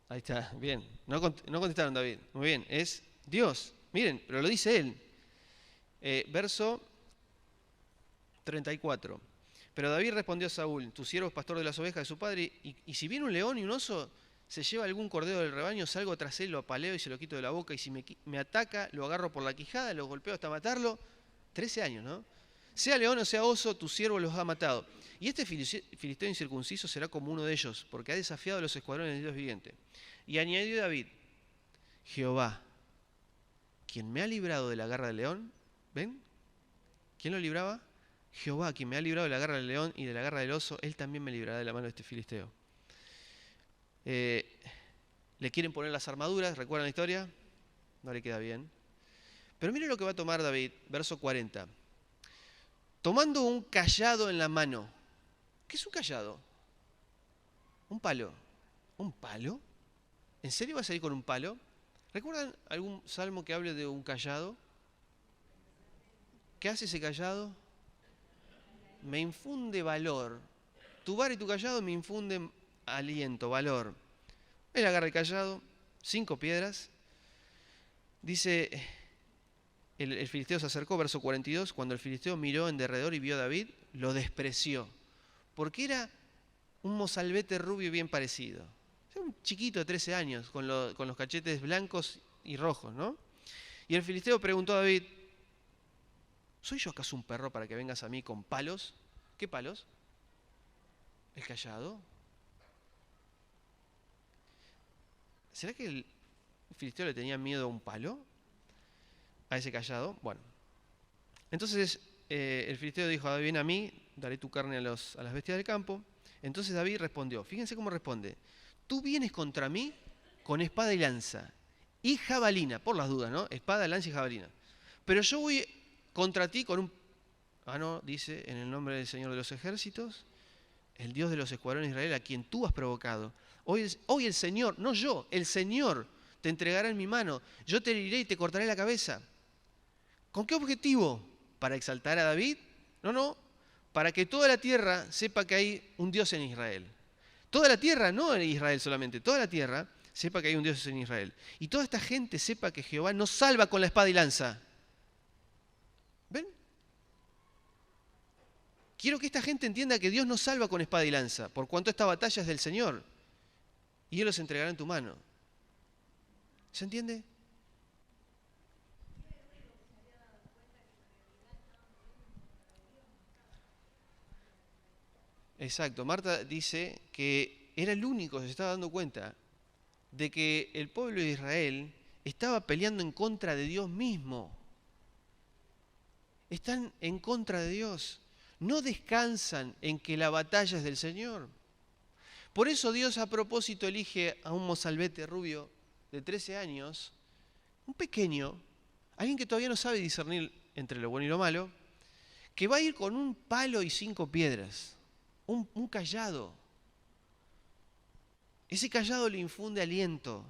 Ahí está, bien. No contestaron, David. Muy bien, es Dios. Miren, pero lo dice él. Verso 34. Pero David respondió a Saúl: tu siervo es pastor de las ovejas de su padre, y si viene un león y un oso, se lleva algún cordero del rebaño, salgo tras él, lo apaleo y se lo quito de la boca, y si me ataca, lo agarro por la quijada, lo golpeo hasta matarlo. 13 años, ¿no? Sea león o sea oso, tu siervo los ha matado. Y este filisteo incircunciso será como uno de ellos, porque ha desafiado a los escuadrones del Dios viviente. Y añadió David: Jehová, quien me ha librado de la garra del león. ¿Ven? ¿Quién lo libraba? Jehová, quien me ha librado de la garra del león y de la garra del oso, él también me librará de la mano de este filisteo. Le quieren poner las armaduras, ¿recuerdan la historia? No le queda bien. Pero miren lo que va a tomar David, verso 40. Tomando un cayado en la mano. ¿Qué es un cayado? Un palo. ¿Un palo? ¿En serio va a salir con un palo? ¿Recuerdan algún salmo que hable de un cayado? ¿Qué hace ese cayado? Me infunde valor. Tu vara y tu cayado me infunden aliento, valor. Él agarra el cayado, 5 piedras. Dice, el filisteo se acercó, verso 42, cuando el filisteo miró en derredor y vio a David, lo despreció, porque era un mozalbete rubio bien parecido. Un chiquito de 13 años, con los cachetes blancos y rojos, ¿no? Y el filisteo preguntó a David: ¿soy yo acaso un perro para que vengas a mí con palos? ¿Qué palos? ¿El cayado? ¿Será que el filisteo le tenía miedo a un palo? ¿A ese cayado? Bueno. Entonces el filisteo dijo a David: ven a mí, daré tu carne a las bestias del campo. Entonces David respondió, fíjense cómo responde: tú vienes contra mí con espada y lanza y jabalina, por las dudas, ¿no? Espada, lanza y jabalina. Pero yo voy contra ti con un... no, dice, en el nombre del Señor de los ejércitos, el Dios de los escuadrones de Israel, a quien tú has provocado. Hoy el Señor, no yo, el Señor te entregará en mi mano. Yo te heriré y te cortaré la cabeza. ¿Con qué objetivo? ¿Para exaltar a David? No, para que toda la tierra sepa que hay un Dios en Israel. Toda la tierra, no en Israel solamente, toda la tierra sepa que hay un Dios en Israel. Y toda esta gente sepa que Jehová no salva con la espada y lanza. ¿Ven? Quiero que esta gente entienda que Dios no salva con espada y lanza, por cuanto esta batalla es del Señor, y Él los entregará en tu mano. ¿Se entiende? Exacto. Marta dice que era el único que se estaba dando cuenta de que el pueblo de Israel estaba peleando en contra de Dios mismo. Están en contra de Dios. No descansan en que la batalla es del Señor. Por eso Dios a propósito elige a un mozalbete rubio de 13 años, un pequeño, alguien que todavía no sabe discernir entre lo bueno y lo malo, que va a ir con un palo y 5 piedras, un cayado. Ese cayado le infunde aliento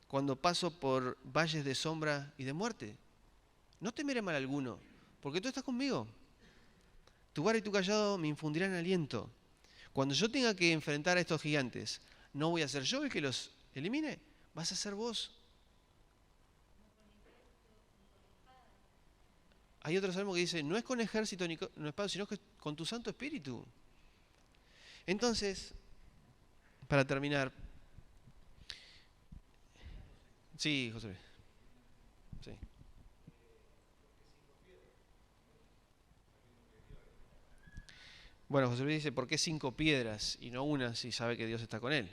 cuando paso por valles de sombra y de muerte. No temeré mal alguno, porque tú estás conmigo. Tu vara y tu cayado me infundirán aliento. Cuando yo tenga que enfrentar a estos gigantes, no voy a ser yo el que los elimine, vas a ser vos. Hay otro salmo que dice, no es con ejército ni con espada, sino que con tu Santo Espíritu. Entonces, para terminar, sí, José Luis. Sí. Bueno, José Luis dice, ¿por qué 5 piedras y no una si sabe que Dios está con él?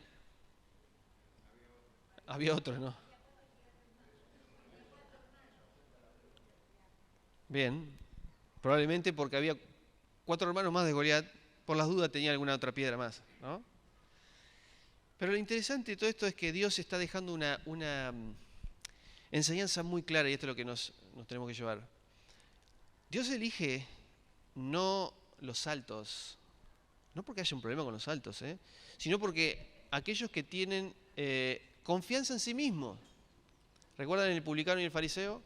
Había otros, ¿no? Bien, probablemente porque había 4 hermanos más de Goliat, por las dudas tenía alguna otra piedra más, ¿no? Pero lo interesante de todo esto es que Dios está dejando una enseñanza muy clara, y esto es lo que nos tenemos que llevar. Dios elige no los saltos, no porque haya un problema con los saltos, sino porque aquellos que tienen confianza en sí mismos. ¿Recuerdan el publicano y el fariseo?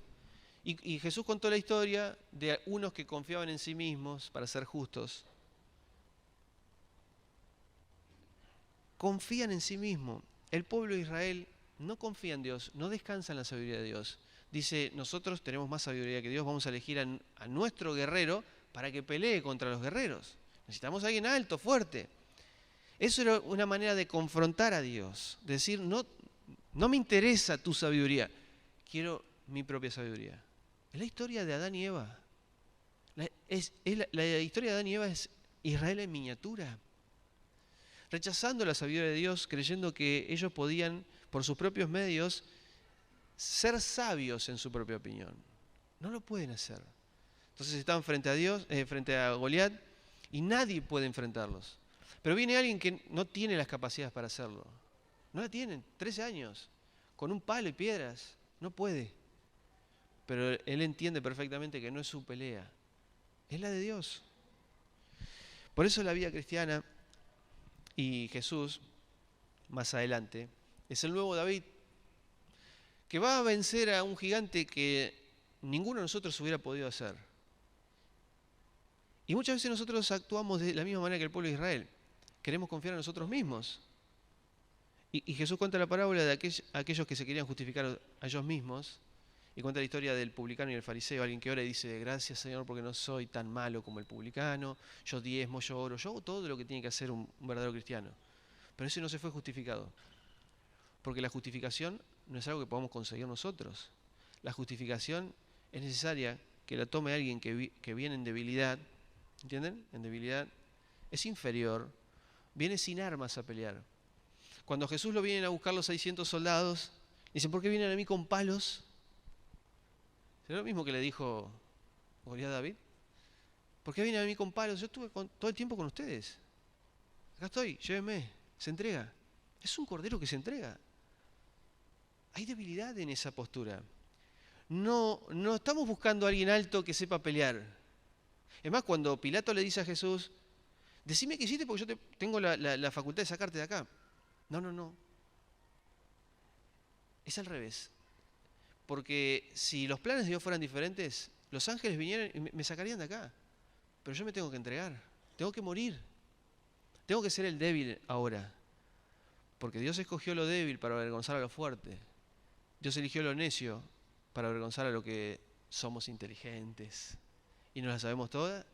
Y Jesús contó la historia de unos que confiaban en sí mismos para ser justos. Confían en sí mismos. El pueblo de Israel no confía en Dios, no descansa en la sabiduría de Dios. Dice, nosotros tenemos más sabiduría que Dios, vamos a elegir a nuestro guerrero para que pelee contra los guerreros. Necesitamos a alguien alto, fuerte. Eso era una manera de confrontar a Dios, de decir, no, no me interesa tu sabiduría, quiero mi propia sabiduría. Es la historia de Adán y Eva. La historia de Adán y Eva es Israel en miniatura. Rechazando la sabiduría de Dios, creyendo que ellos podían, por sus propios medios, ser sabios en su propia opinión. No lo pueden hacer. Entonces estaban frente a Dios, frente a Goliat, y nadie puede enfrentarlos. Pero viene alguien que no tiene las capacidades para hacerlo. No la tienen, 13 años, con un palo y piedras. No puede. Pero él entiende perfectamente que no es su pelea, es la de Dios. Por eso la vida cristiana y Jesús, más adelante, es el nuevo David, que va a vencer a un gigante que ninguno de nosotros hubiera podido hacer. Y muchas veces nosotros actuamos de la misma manera que el pueblo de Israel. Queremos confiar en nosotros mismos. Y Jesús cuenta la parábola de aquellos que se querían justificar a ellos mismos, y cuenta la historia del publicano y el fariseo, alguien que ora y dice, gracias Señor porque no soy tan malo como el publicano, yo diezmo, yo oro, yo hago todo lo que tiene que hacer un verdadero cristiano. Pero ese no se fue justificado. Porque la justificación no es algo que podamos conseguir nosotros. La justificación es necesaria que la tome alguien que viene en debilidad, ¿entienden? En debilidad, es inferior, viene sin armas a pelear. Cuando a Jesús lo vienen a buscar los 600 soldados, dicen, ¿por qué vienen a mí con palos? ¿Será lo mismo que le dijo Goliat a David? ¿Por qué vienen a mí con palos? Yo estuve todo el tiempo con ustedes. Acá estoy, llévenme, se entrega. Es un cordero que se entrega. Hay debilidad en esa postura. No estamos buscando a alguien alto que sepa pelear. Es más, cuando Pilato le dice a Jesús, decime qué hiciste porque yo tengo la facultad de sacarte de acá. No. Es al revés. Porque si los planes de Dios fueran diferentes, los ángeles vinieran y me sacarían de acá. Pero yo me tengo que entregar, tengo que morir. Tengo que ser el débil ahora. Porque Dios escogió lo débil para avergonzar a lo fuerte. Dios eligió lo necio para avergonzar a lo que somos inteligentes y nos la sabemos todas.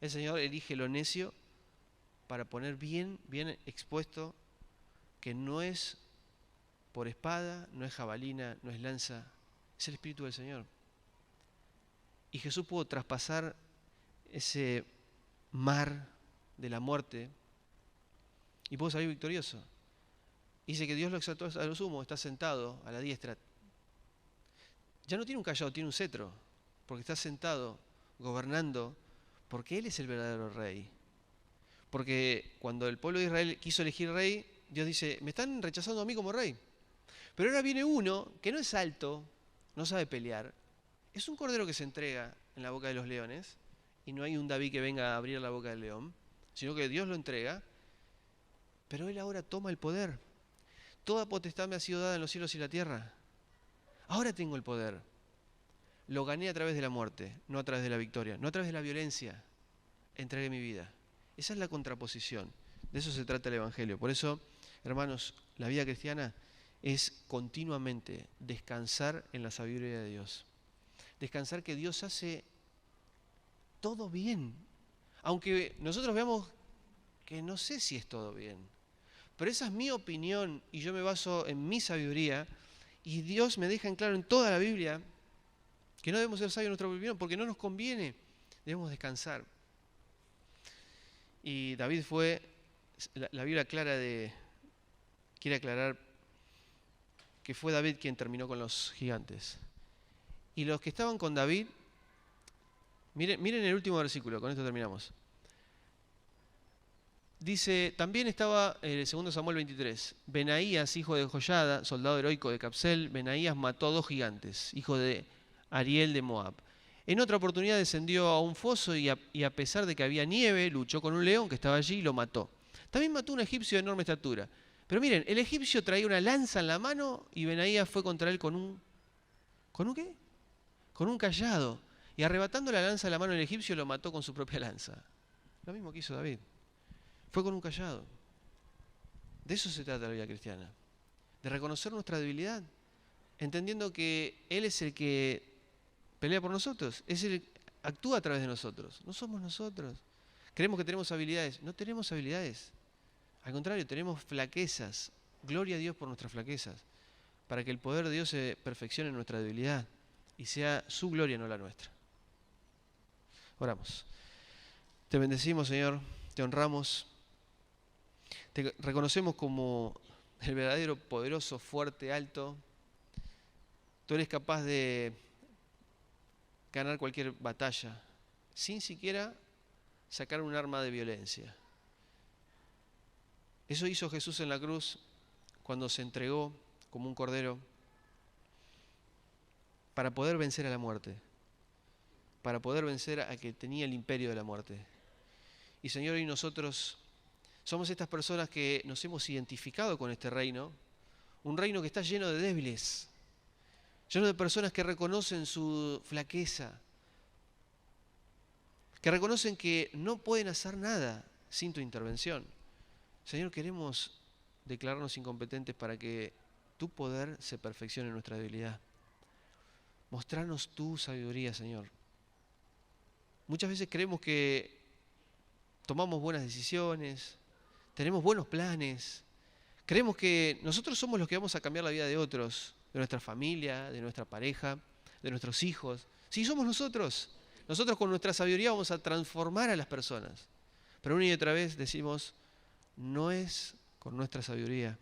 El Señor elige lo necio para poner bien expuesto que no es por espada, no es jabalina, no es lanza, es el Espíritu del Señor. Y Jesús pudo traspasar ese mar de la muerte y pudo salir victorioso. Dice que Dios lo exaltó a lo sumo, está sentado a la diestra. Ya no tiene un callado, tiene un cetro, porque está sentado, gobernando, porque Él es el verdadero rey. Porque cuando el pueblo de Israel quiso elegir rey, Dios dice, me están rechazando a mí como rey. Pero ahora viene uno que no es alto, no sabe pelear, es un cordero que se entrega en la boca de los leones, y no hay un David que venga a abrir la boca del león, sino que Dios lo entrega, pero Él ahora toma el poder. Toda potestad me ha sido dada en los cielos y la tierra. Ahora tengo el poder. Lo gané a través de la muerte, no a través de la victoria, no a través de la violencia. Entregué mi vida. Esa es la contraposición. De eso se trata el Evangelio. Por eso, hermanos, la vida cristiana es continuamente descansar en la sabiduría de Dios. Descansar que Dios hace todo bien. Aunque nosotros veamos que no sé si es todo bien. Pero esa es mi opinión y yo me baso en mi sabiduría. Y Dios me deja en claro en toda la Biblia que no debemos ser sabios en nuestra opinión porque no nos conviene. Debemos descansar. Y David fue, la Biblia quiere aclarar que fue David quien terminó con los gigantes. Y los que estaban con David, miren el último versículo, con esto terminamos. Dice, también estaba el 2 Samuel 23, Benaías, hijo de Joiada, soldado heroico de Capsel, Benaías mató a 2 gigantes, hijo de Ariel de Moab. En otra oportunidad descendió a un foso y a pesar de que había nieve, luchó con un león que estaba allí y lo mató. También mató a un egipcio de enorme estatura. Pero miren, el egipcio traía una lanza en la mano y Benaías fue contra él ¿con un qué? con un cayado. Y arrebatando la lanza de la mano del egipcio, lo mató con su propia lanza. Lo mismo que hizo David. Fue con un cayado. De eso se trata la vida cristiana. De reconocer nuestra debilidad, entendiendo que Él es el que pelea por nosotros, es el que actúa a través de nosotros. No somos nosotros. Creemos que tenemos habilidades. No tenemos habilidades. Al contrario, tenemos flaquezas. Gloria a Dios por nuestras flaquezas, para que el poder de Dios se perfeccione en nuestra debilidad y sea su gloria, no la nuestra. Oramos. Te bendecimos, Señor, te honramos, te reconocemos como el verdadero, poderoso, fuerte, alto. Tú eres capaz de ganar cualquier batalla sin siquiera sacar un arma de violencia. Eso hizo Jesús en la cruz cuando se entregó como un cordero para poder vencer a la muerte, para poder vencer a que tenía el imperio de la muerte. Y Señor, hoy nosotros somos estas personas que nos hemos identificado con este reino, un reino que está lleno de débiles, lleno de personas que reconocen su flaqueza, que reconocen que no pueden hacer nada sin tu intervención. Señor, queremos declararnos incompetentes para que tu poder se perfeccione en nuestra debilidad. Mostranos tu sabiduría, Señor. Muchas veces creemos que tomamos buenas decisiones, tenemos buenos planes, creemos que nosotros somos los que vamos a cambiar la vida de otros, de nuestra familia, de nuestra pareja, de nuestros hijos. Sí, somos nosotros. Nosotros con nuestra sabiduría vamos a transformar a las personas. Pero una y otra vez decimos, no es con nuestra sabiduría.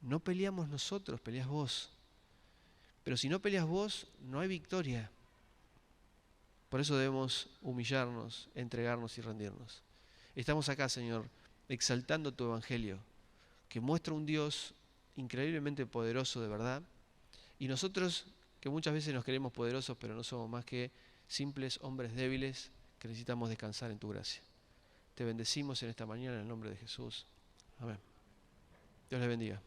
No peleamos nosotros, peleas vos. Pero si no peleas vos, no hay victoria. Por eso debemos humillarnos, entregarnos y rendirnos. Estamos acá, Señor, exaltando tu evangelio, que muestra un Dios increíblemente poderoso de verdad, y nosotros que muchas veces nos creemos poderosos, pero no somos más que simples hombres débiles que necesitamos descansar en tu gracia. Te bendecimos en esta mañana en el nombre de Jesús. Amén. Dios les bendiga.